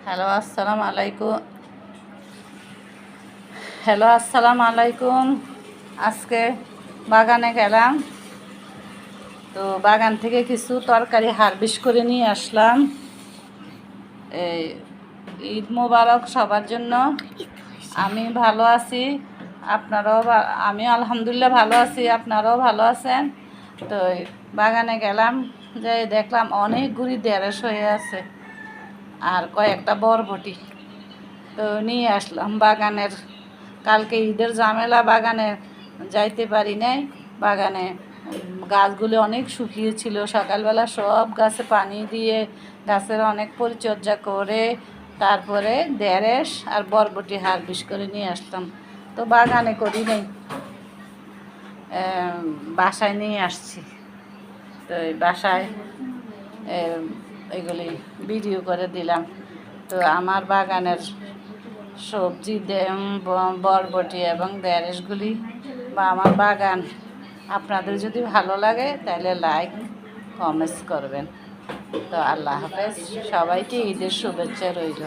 Hello আসসালামু আলাইকুম। আসসালামু আলাইকুম। আজকে বাগানে গেলাম, তো বাগান থেকে কিছু তরকারি হারভেস্ট করে নিয়ে আসলাম। এই ঈদ মোবারক সবার জন্য। আমি ভালো আছি, আপনারাও আমি আলহামদুলিল্লাহ ভালো আছি, আপনারাও ভালো আছেন। তো বাগানে গেলাম, যে দেখলাম অনেকগুলি ঢেঁড়স হয়ে আছে আর কয়েকটা বরবটি, তো নিয়ে আসলাম বাগানের। কালকে ঈদের ঝামেলা, বাগানে যাইতে পারি নাই। বাগানে গাছগুলো অনেক শুকিয়েছিল, সকালবেলা সব গাছে পানি দিয়ে গাছের অনেক পরিচর্যা করে তারপরে ঢেঁড়স আর বরবটি হারভেস্ট করে নিয়ে আসলাম। তো বাগানে করি নেই, বাসায় নিয়ে আসছি। তো এই বাসায় এগুলি ভিডিও করে দিলাম। তো আমার বাগানের সবজি বরবটি এবং ঢেঁড়সগুলি বা আমার বাগান আপনাদের যদি ভালো লাগে তাহলে লাইক কমেন্টস করবেন। তো আল্লাহ হাফেজ, সবাইকে ঈদের শুভেচ্ছা রইল।